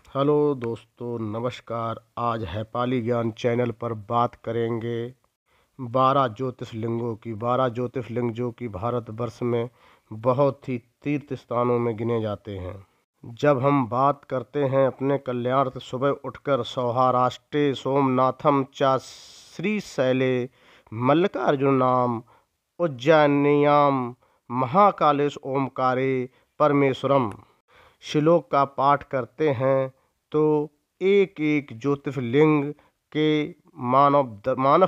Hello दोस्तों, नमस्कार। आज हैपाली ज्ञान चैनल पर बात करेंगे 12 ज्योतिर्लिंगों की। 12 ज्योतिर्लिंग जो कि भारतवर्ष में बहुत ही तीर्थ स्थानों में गिने जाते हैं। जब हम बात करते हैं अपने कल्याणार्थ, सुबह उठकर सौराष्ट्रे सोमनाथम च श्रीशैले मल्लिकार्जुनाम उज्जयिन्यां महाकालेश ओमकारे परमेश्वरम श्लोक का पाठ करते हैं तो एक एक ज्योतिर्लिंग के मानव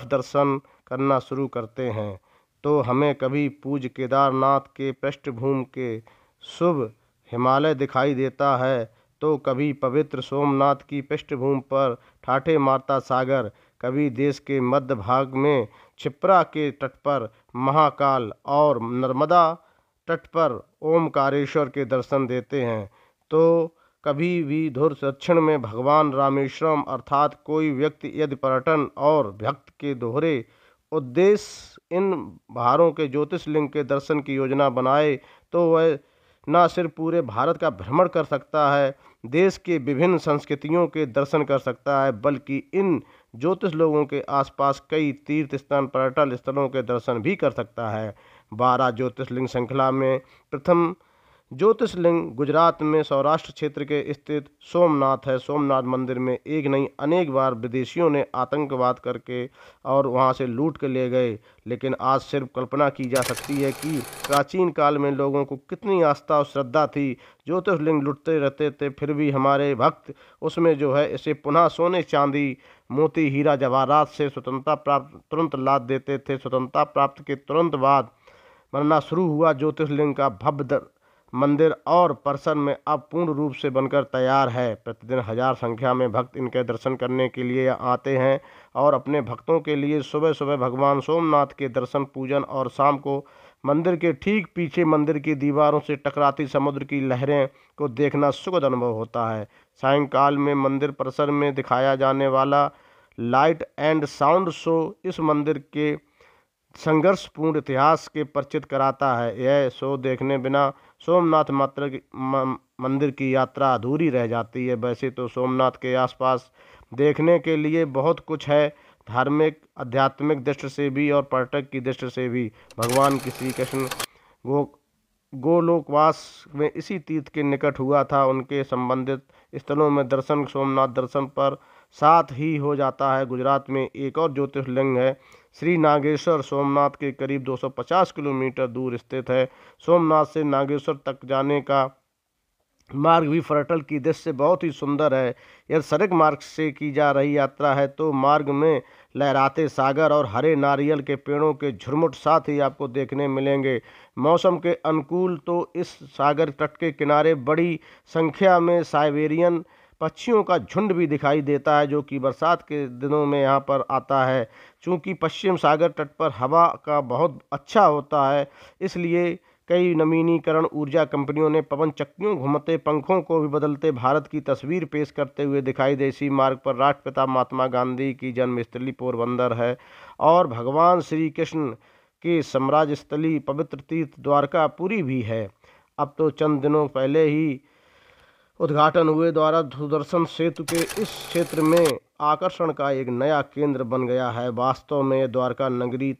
दर्शन करना शुरू करते हैं। तो हमें कभी पूज्य केदारनाथ के पृष्ठभूमि के शुभ हिमालय दिखाई देता है, तो कभी पवित्र सोमनाथ की पृष्ठभूमि पर ठाठे मारता सागर, कभी देश के मध्य भाग में क्षिप्रा के तट पर महाकाल और नर्मदा तट पर ओमकारेश्वर के दर्शन देते हैं। तो कभी भी धुर दक्षिण में भगवान रामेश्वरम अर्थात कोई व्यक्ति यदि पर्यटन और भक्त के दोहरे उद्देश्य इन भारों के ज्योतिर्लिंग के दर्शन की योजना बनाए तो वह न सिर्फ पूरे भारत का भ्रमण कर सकता है, देश के विभिन्न संस्कृतियों के दर्शन कर सकता है, बल्कि इन ज्योतिर्लिंगों के आसपास कई तीर्थ स्थान पर्यटन स्थलों के दर्शन भी कर सकता है। 12 ज्योतिर्लिंग श्रृंखला में प्रथम ज्योतिर्लिंग गुजरात में सौराष्ट्र क्षेत्र के स्थित सोमनाथ है। सोमनाथ मंदिर में एक नहीं अनेक बार विदेशियों ने आतंकवाद करके और वहां से लूट के ले गए, लेकिन आज सिर्फ कल्पना की जा सकती है कि प्राचीन काल में लोगों को कितनी आस्था और श्रद्धा थी। ज्योतिर्लिंग लुटते रहते थे, फिर भी हमारे भक्त उसमें जो है इसे पुनः सोने चांदी मोती हीरा जवाहरात से स्वतंत्रता प्राप्त तुरंत लाद देते थे। स्वतंत्रता प्राप्त के तुरंत बाद बनना शुरू हुआ ज्योतिर्लिंग का भव्य मंदिर और परिसर में अब पूर्ण रूप से बनकर तैयार है। प्रतिदिन हजार संख्या में भक्त इनके दर्शन करने के लिए आते हैं और अपने भक्तों के लिए सुबह सुबह भगवान सोमनाथ के दर्शन पूजन और शाम को मंदिर के ठीक पीछे मंदिर की दीवारों से टकराती समुद्र की लहरें को देखना सुखद अनुभव होता है। सायंकाल में मंदिर परिसर में दिखाया जाने वाला लाइट एंड साउंड शो इस मंदिर के संघर्षपूर्ण इतिहास के परिचित कराता है। यह शो देखने बिना सोमनाथ मंदिर की यात्रा अधूरी रह जाती है। वैसे तो सोमनाथ के आसपास देखने के लिए बहुत कुछ है, धार्मिक आध्यात्मिक दृष्टि से भी और पर्यटक की दृष्टि से भी। भगवान की श्री कृष्ण गो गोलोकवास में इसी तीर्थ के निकट हुआ था। उनके संबंधित स्थलों में दर्शन सोमनाथ दर्शन पर साथ ही हो जाता है। गुजरात में एक और ज्योतिर्लिंग है श्री नागेश्वर, सोमनाथ के करीब 250 किलोमीटर दूर स्थित है। सोमनाथ से नागेश्वर तक जाने का मार्ग भी पर्यटन की दृष्टि से बहुत ही सुंदर है। यदि सड़क मार्ग से की जा रही यात्रा है तो मार्ग में लहराते सागर और हरे नारियल के पेड़ों के झुरमुट साथ ही आपको देखने मिलेंगे। मौसम के अनुकूल तो इस सागर तट के किनारे बड़ी संख्या में साइबेरियन पक्षियों का झुंड भी दिखाई देता है, जो कि बरसात के दिनों में यहाँ पर आता है। चूँकि पश्चिम सागर तट पर हवा का बहुत अच्छा होता है, इसलिए कई नवीनीकरण ऊर्जा कंपनियों ने पवन चक्कियों घूमते पंखों को भी बदलते भारत की तस्वीर पेश करते हुए दिखाई दे। इसी मार्ग पर राष्ट्रपिता महात्मा गांधी की जन्मस्थली पोरबंदर है और भगवान श्री कृष्ण की साम्राज्य स्थली पवित्र तीर्थ द्वारकापुरी भी है। अब तो चंद दिनों पहले ही उद्घाटन हुए द्वारा दूरदर्शन सेतु के इस क्षेत्र में आकर्षण का एक नया केंद्र बन गया है। वास्तव में द्वारका नगरी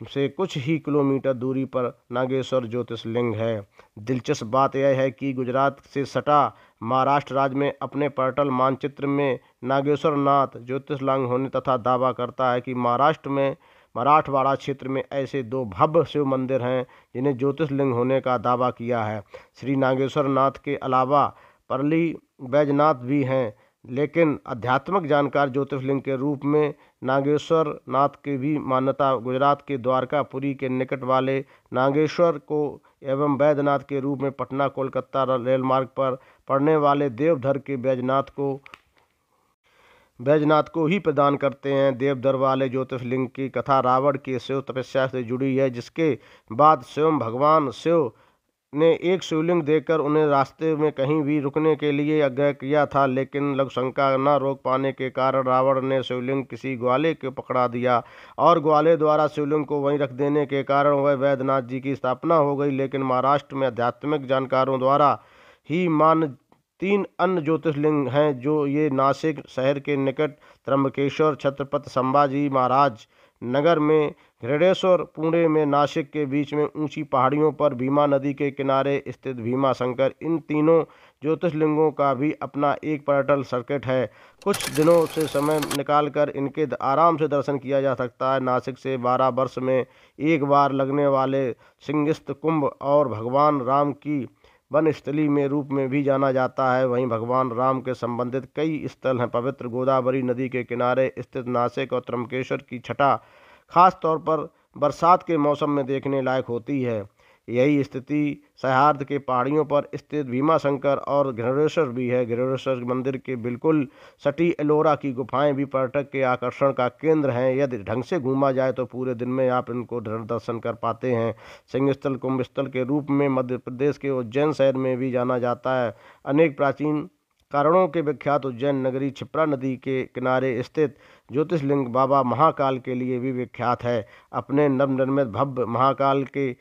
से कुछ ही किलोमीटर दूरी पर नागेश्वर ज्योतिर्लिंग है। दिलचस्प बात यह है कि गुजरात से सटा महाराष्ट्र राज्य में अपने पर्यटन मानचित्र में नागेश्वरनाथ ज्योतिर्लिंग होने तथा दावा करता है कि महाराष्ट्र में मराठवाड़ा क्षेत्र में ऐसे दो भव्य शिव मंदिर हैं जिन्हें ज्योतिर्लिंग होने का दावा किया है। श्री नागेश्वरनाथ के अलावा परली बैजनाथ भी हैं, लेकिन आध्यात्मिक जानकार ज्योतिर्लिंग के रूप में नागेश्वर नाथ की भी मान्यता गुजरात के द्वारकापुरी के निकट वाले नागेश्वर को एवं बैद्यनाथ के रूप में पटना कोलकाता रेल मार्ग पर पड़ने वाले देवधर के बैजनाथ को ही प्रदान करते हैं। देवधर वाले ज्योतिर्लिंग की कथा रावण की शिव तपस्या से जुड़ी है, जिसके बाद स्वयं भगवान शिव ने एक शिवलिंग देकर उन्हें रास्ते में कहीं भी रुकने के लिए आग्रह किया था, लेकिन लघुशंका न रोक पाने के कारण रावण ने शिवलिंग किसी ग्वाले को पकड़ा दिया और ग्वाले द्वारा शिवलिंग को वहीं रख देने के कारण वह वैद्यनाथ जी की स्थापना हो गई। लेकिन महाराष्ट्र में आध्यात्मिक जानकारों द्वारा ही 3 अन्य ज्योतिर्लिंग हैं जो ये नासिक शहर के निकट त्र्यंबकेश्वर छत्रपति संभाजी महाराज नगर में, घृणेश्वर पुणे में, नासिक के बीच में ऊंची पहाड़ियों पर भीमा नदी के किनारे स्थित भीमा शंकर। इन तीनों ज्योतिर्लिंगों का भी अपना एक पर्यटन सर्किट है। कुछ दिनों से समय निकालकर इनके आराम से दर्शन किया जा सकता है। नासिक से 12 वर्ष में एक बार लगने वाले सिंहस्थ कुंभ और भगवान राम की वनस्थली में रूप में भी जाना जाता है। वहीं भगवान राम के संबंधित कई स्थल हैं। पवित्र गोदावरी नदी के किनारे स्थित नासिक और त्र्यंबकेश्वर की छटा खास तौर पर बरसात के मौसम में देखने लायक होती है। यही स्थिति सह्याद्री के पहाड़ियों पर स्थित भीमा शंकर और घृणेश्वर भी है। घृणेश्वर मंदिर के बिल्कुल सटी एलोरा की गुफाएं भी पर्यटक के आकर्षण का केंद्र हैं। यदि ढंग से घूमा जाए तो पूरे दिन में आप इनको दर्शन कर पाते हैं। सिंहस्थल कुंभ स्थल के रूप में मध्य प्रदेश के उज्जैन शहर में भी जाना जाता है। अनेक प्राचीन कारणों के विख्यात उज्जैन नगरी क्षिप्रा नदी के किनारे स्थित ज्योतिर्लिंग बाबा महाकाल के लिए भी विख्यात है। अपने नवनिर्मित भव्य महाकाल के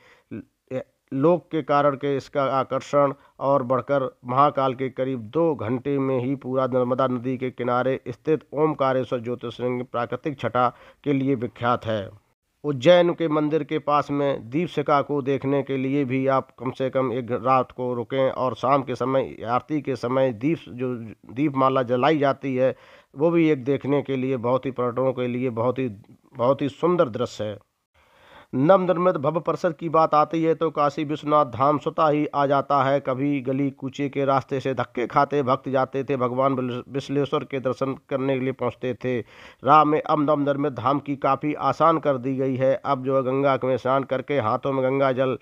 लोक के कारण के इसका आकर्षण और बढ़कर महाकाल के करीब 2 घंटे में ही पूरा नर्मदा नदी के किनारे स्थित ओमकारेश्वर ज्योतिर्लिंग प्राकृतिक छटा के लिए विख्यात है। उज्जैन के मंदिर के पास में दीपशिखा को देखने के लिए भी आप कम से कम एक रात को रुकें और शाम के समय आरती के समय दीपमाला जलाई जाती है, वो भी एक देखने के लिए बहुत ही पर्यटकों के लिए बहुत ही सुंदर दृश्य है। नवनिर्मित भव्य परिसर की बात आती है तो काशी विश्वनाथ धाम स्वतः ही आ जाता है। कभी गली कूचे के रास्ते से धक्के खाते भक्त जाते थे, भगवान विश्वेश्वर के दर्शन करने के लिए पहुंचते थे। राह में अब नवनिर्मित धाम की काफ़ी आसान कर दी गई है। अब जो है गंगा में स्नान करके हाथों में गंगा जल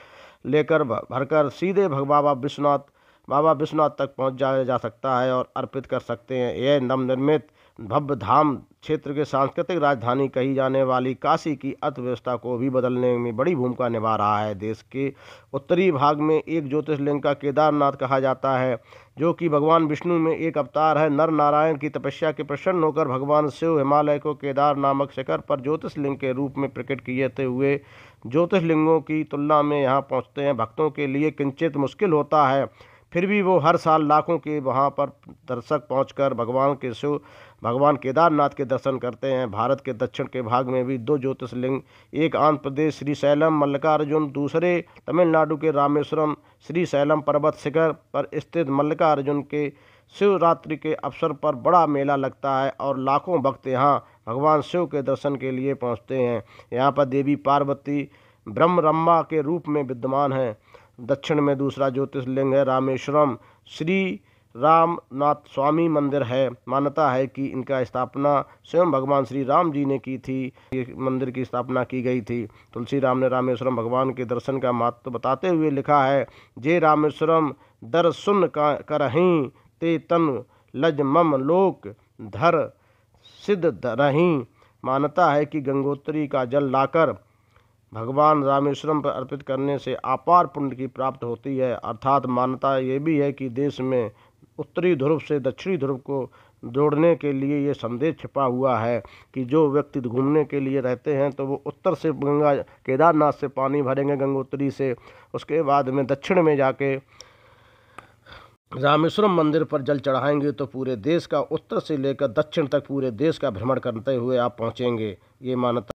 लेकर भरकर सीधे बाबा विश्वनाथ तक पहुँच जाया जा सकता है और अर्पित कर सकते हैं। यह नवनिर्मित भव्य धाम क्षेत्र के सांस्कृतिक राजधानी कही जाने वाली काशी की अर्थव्यवस्था को भी बदलने में बड़ी भूमिका निभा रहा है। देश के उत्तरी भाग में एक ज्योतिर्लिंग का केदारनाथ कहा जाता है, जो कि भगवान विष्णु में एक अवतार है। नर नारायण की तपस्या के प्रसन्न होकर भगवान शिव हिमालय को केदार नामक शिखर पर ज्योतिर्लिंग के रूप में प्रकट किए हुए ज्योतिर्लिंगों की तुलना में यहाँ पहुँचते हैं भक्तों के लिए किंचित मुश्किल होता है। फिर भी वो हर साल लाखों के वहाँ पर दर्शक पहुँचकर भगवान केदारनाथ के दर्शन करते हैं। भारत के दक्षिण के भाग में भी 2 ज्योतिर्लिंग, एक आंध्र प्रदेश श्रीशैलम मल्लिकार्जुन, दूसरे तमिलनाडु के रामेश्वरम श्रीशैलम पर्वत शिखर पर स्थित मल्लिकार्जुन के शिवरात्रि के अवसर पर बड़ा मेला लगता है और लाखों भक्त यहाँ भगवान शिव के दर्शन के लिए पहुँचते हैं। यहाँ पर देवी पार्वती ब्रह्मरम्मा के रूप में विद्यमान है। दक्षिण में दूसरा ज्योतिर्लिंग है रामेश्वरम श्री रामनाथ स्वामी मंदिर है। मान्यता है कि इनका स्थापना स्वयं भगवान श्री राम जी ने की थी। ये मंदिर की स्थापना की गई थी। तुलसी राम ने रामेश्वरम भगवान के दर्शन का महत्व बताते हुए लिखा है, जे रामेश्वरम दर्शन करहीं ते तन लज मम लोक धर सिद्ध धरहीं। मान्यता है कि गंगोत्री का जल लाकर भगवान रामेश्वरम पर अर्पित करने से अपार पुण्य की प्राप्त होती है। अर्थात मान्यता ये भी है कि देश में उत्तरी ध्रुव से दक्षिणी ध्रुव को जोड़ने के लिए ये संदेश छिपा हुआ है कि जो व्यक्ति घूमने के लिए रहते हैं तो वो उत्तर से गंगा केदारनाथ से पानी भरेंगे गंगोत्री से, उसके बाद में दक्षिण में जाके रामेश्वरम मंदिर पर जल चढ़ाएंगे तो पूरे देश का उत्तर से लेकर दक्षिण तक पूरे देश का भ्रमण करते हुए आप पहुँचेंगे। ये मान्यता